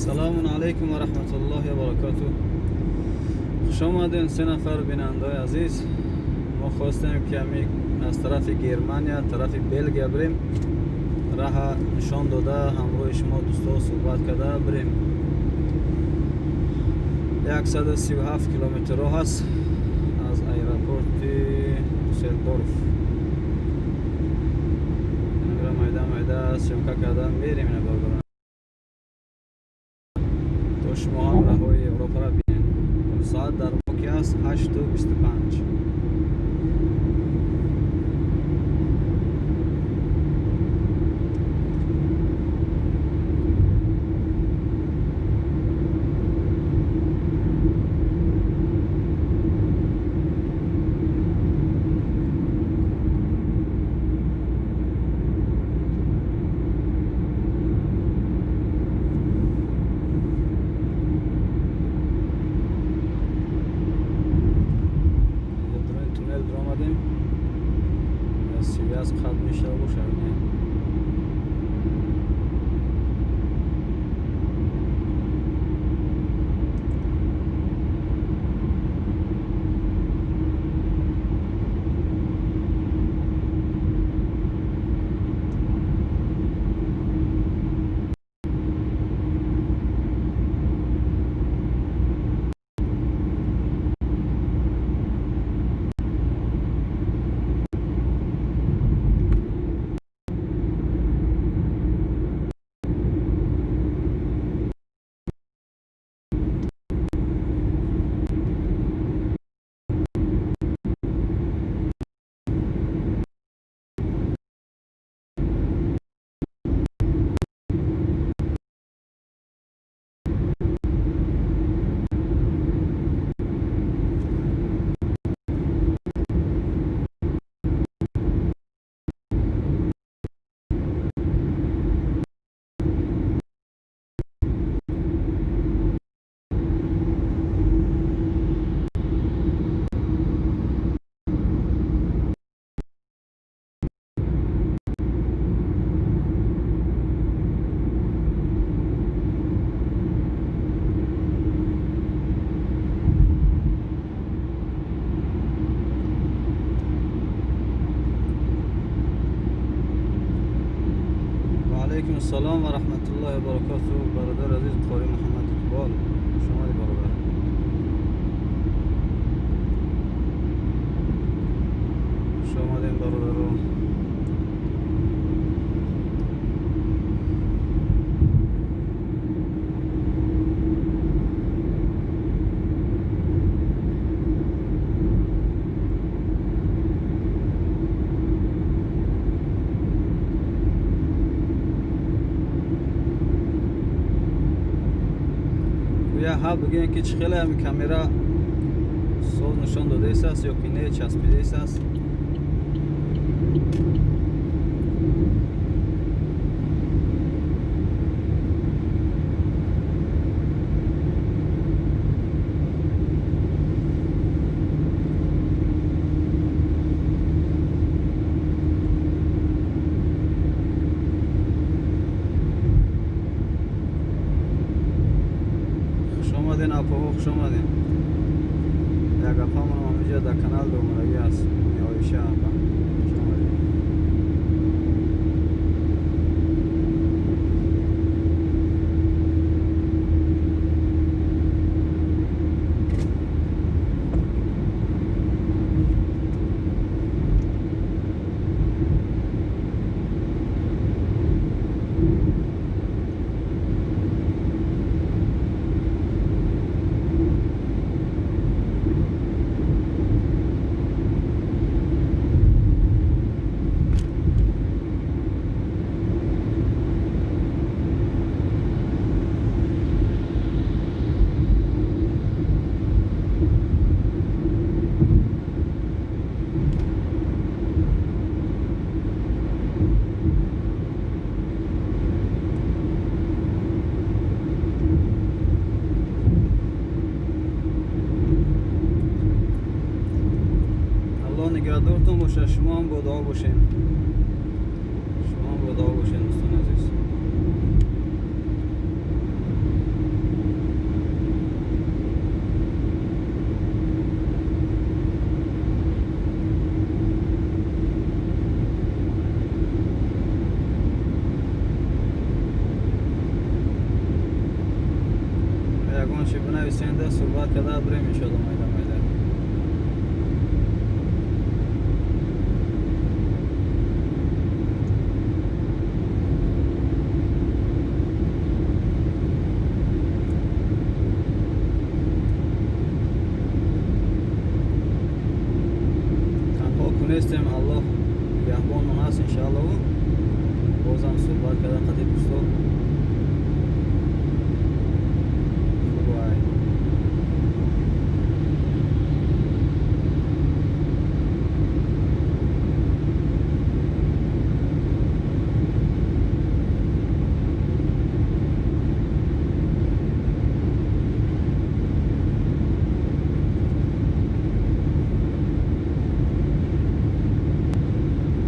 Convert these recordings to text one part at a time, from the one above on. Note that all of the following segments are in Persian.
سلام علیکم و رحمت الله و برکاته. خوش آمدین سه نفر بیننده عزیز. ما خواستیم که از طرف گرمانیا طرف بلگیا بریم. راه نشان داده همراه شما دوستا صحبت کرده بریم. 137 کیلومتر راه است از ایرپورت دوسلدورف. میده شمکه کردن میریم اینه بردارن تا شما هم راه های اروپا را بینید. ساعت در موقع است 8:25. از خط میشه باشه علیکم السلام و رحمت الله و برکاته. برادر عزیز قاری محمد اقبال شما دی برادر. شما دیم برادر رو یا ها بگین که چخیلی همی کامیرا سوز نشان داده است یا که نه چسبیده است. خوش آمدین. یک اپامون همینجا در کانال دومرگی است. آیشه اپا. خوش آمدین. نگهدارتون باشه. شما هم با دعا باشین. شما هم با دعا باشین دوستان عزیز. چی بنویسین ده صحبت کرده بریم انشاءالله مایده مایده. تنها کنستیم الله نگهبان من هست انشاءالله و بازم صحبت کرده قطعی دوستو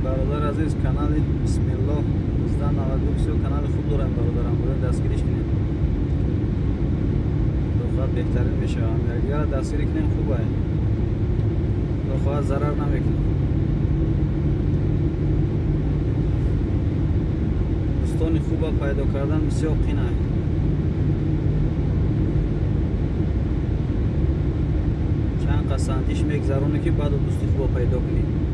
برادر عزیز کانال بسم الله 1992 کانال خوب دارم برادرم باید دستگیریش کنیم دخواه بهترین میشه هم دیگر دستگیری کنیم خوبه دخواه ضرر نمیکنیم دوستان خوبه پیدا کردن بسیار قینه چند قصد اندیش میگذرونه که بعد دوستی خوبه پیدا کنیم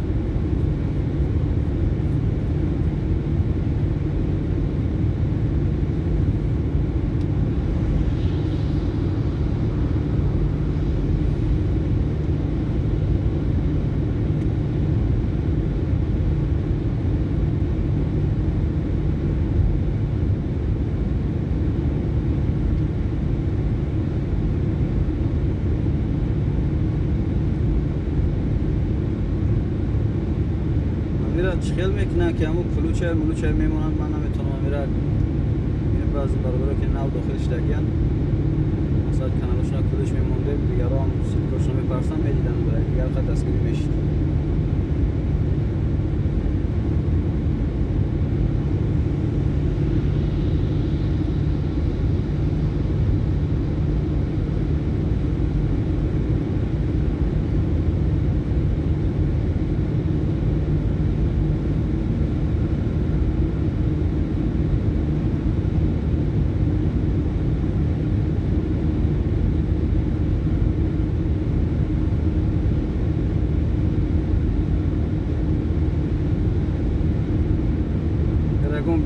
خیال میکنه که همون کلوچه ملوچه میمونن من نمیتونم میره بعضی برادرها که نو داخلش لگیان مثلا کانالشون کلوچ میمونده دیگران سیلکاشون میپرسن میدیدن برای دیگر قد دستگیری میشید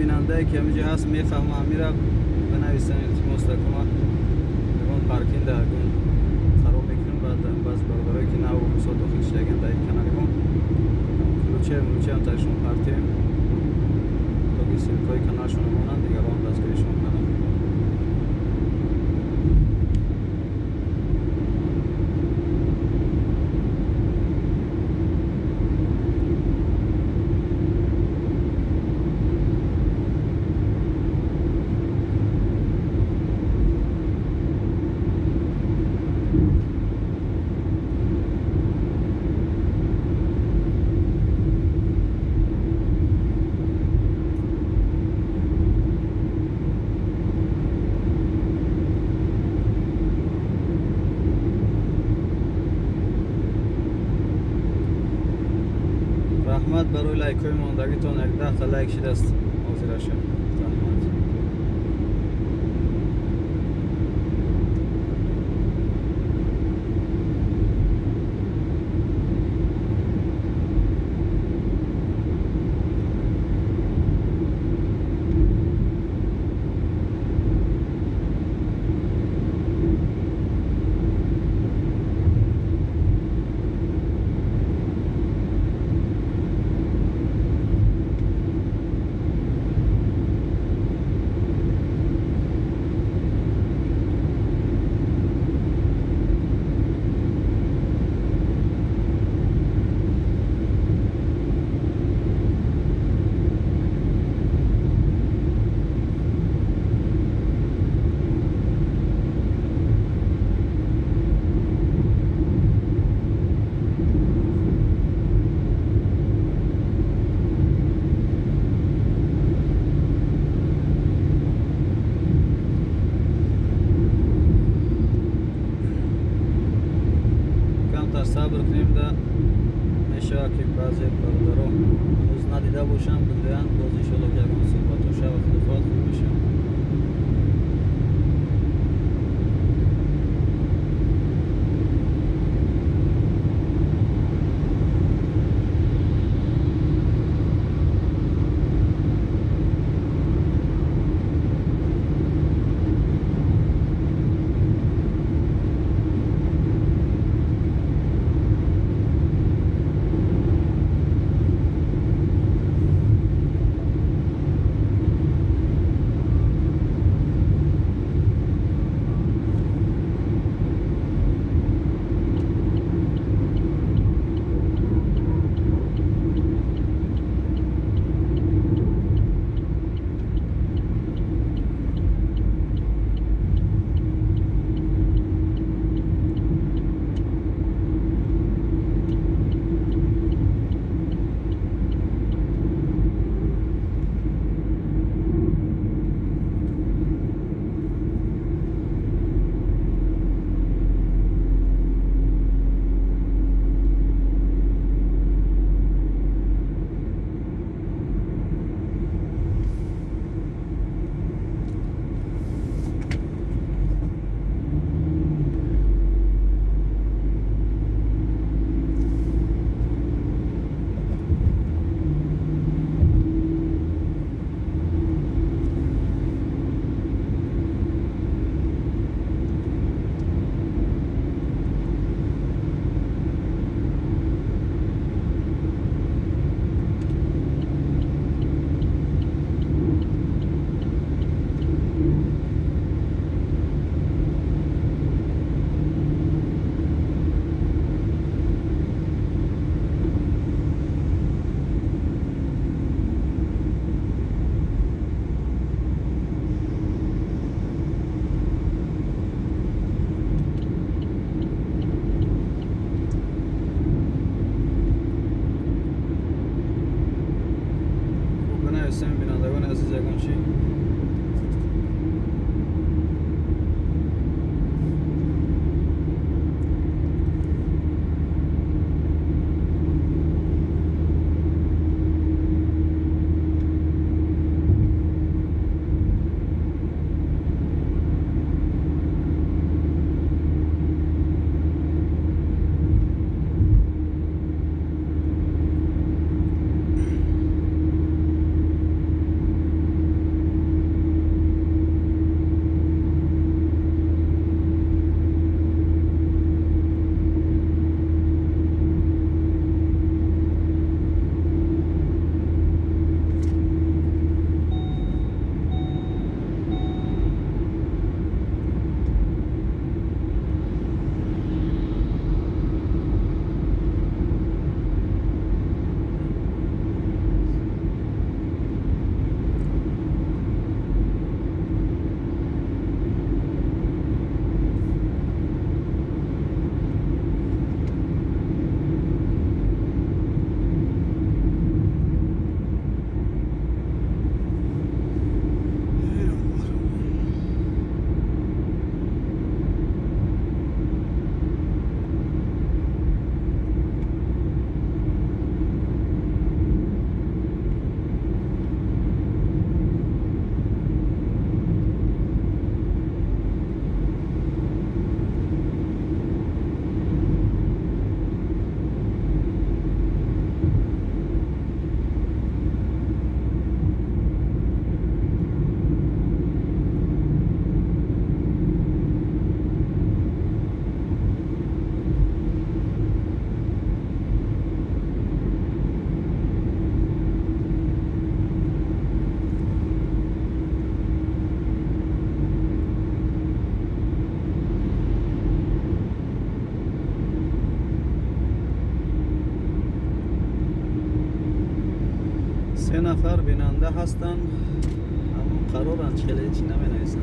بیننده که همینجا هست میفهمه امیره بنویسن التماس دکومه اگون پارکینگ ده اگون خراب میکنم بعد باز برادرایی که نو مساد داخلش لگن در این کانال اگون کلوچه هم تایشون پارتیم تا که سلکای کانالشون مونن دیگر هم دستگیریشون کنن رحمت برای لایک های ماندگیتون 10 تا لایک شده است حاضر شد رحمت سه نفر بیننده هستن، اما قرارن خیلی چی نمی نویسن.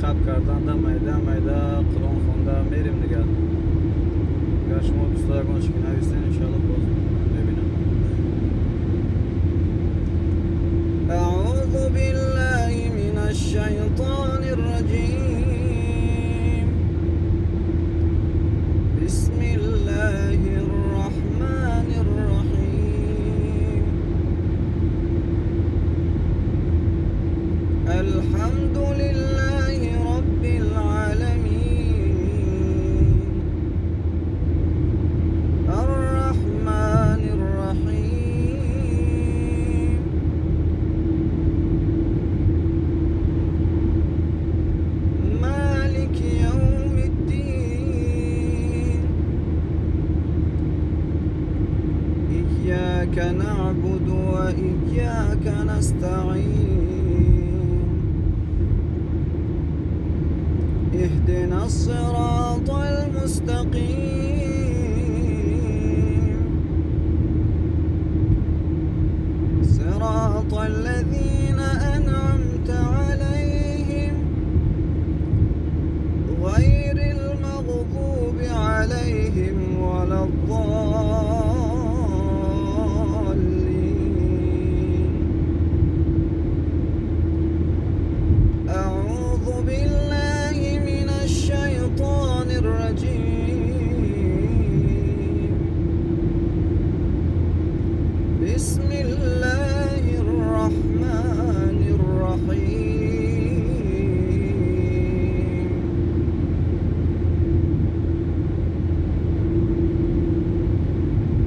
خب کردن در میده قرآن خونده میریم دیگه. اگر شما دوست دارگانش که نویسین انشاءالله باز ببینم. اعوذ بالله من الشیطان الرجیم. بسم الله الرحمن الرحیم. الحمد لله رب العالمين الرحمن الرحيم مالك يوم الدين إياك نعبد وإياك نستعين اهدنا الصراط المستقيم صراط الذين أنعمت عليهم غير المغضوب عليهم ولا الضالين. أعوذ بالله من الشيطان الرجيم. بسم الله الرحمن الرحيم.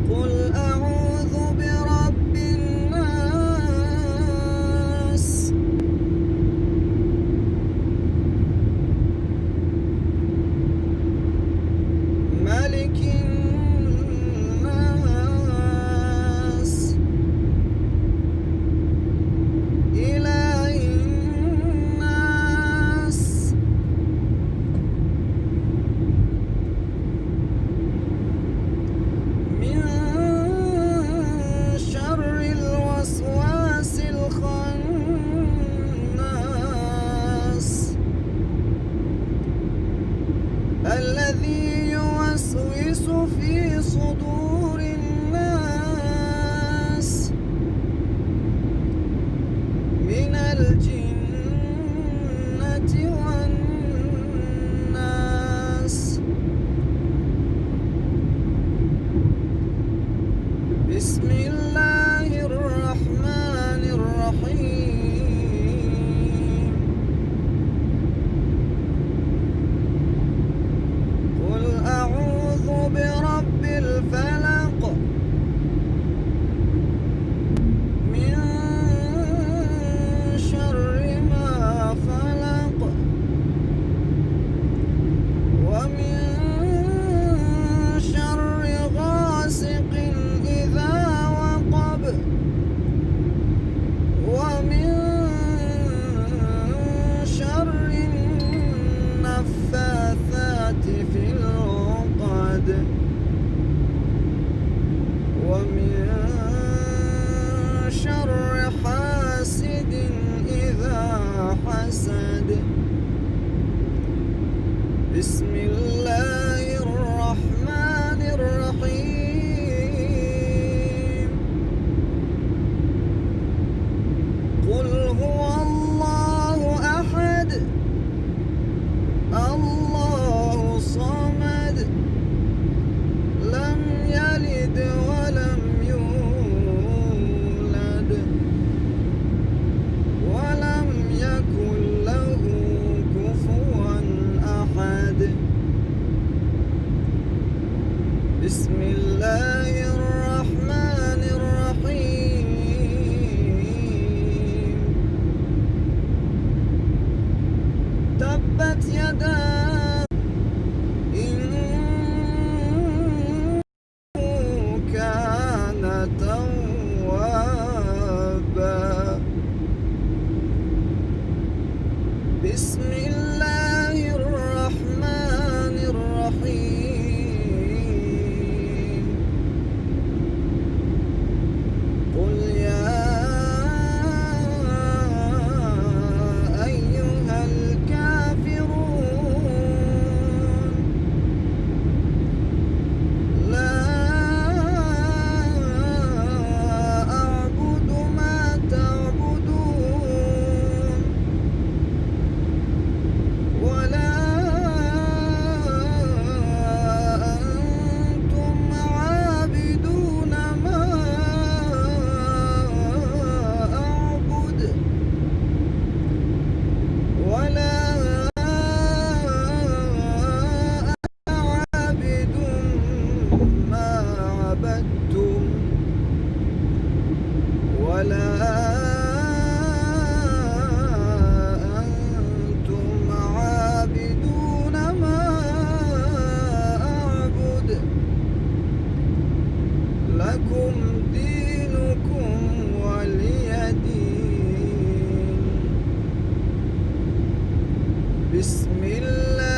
قل أعوذ برب الناس ملك الناس إله الناس من شر الوسواس الخناس الذي يوسوس في صدور الناس من الجنة والناس. بسم الله الرحمن الرحيم. قل أعوذ برب الفلق من تبت يدا إنه كان توابا. بسم الله الرحمن الرحيم. قل يا أيها الكافرون لا أعبد ما تعبدون ولا أنتم عابدون ما أعبد ولا أنا عابد ما عبدتم ولا أنتم عابدون ما أعبد لكم دينكم ولي دين. بسم الله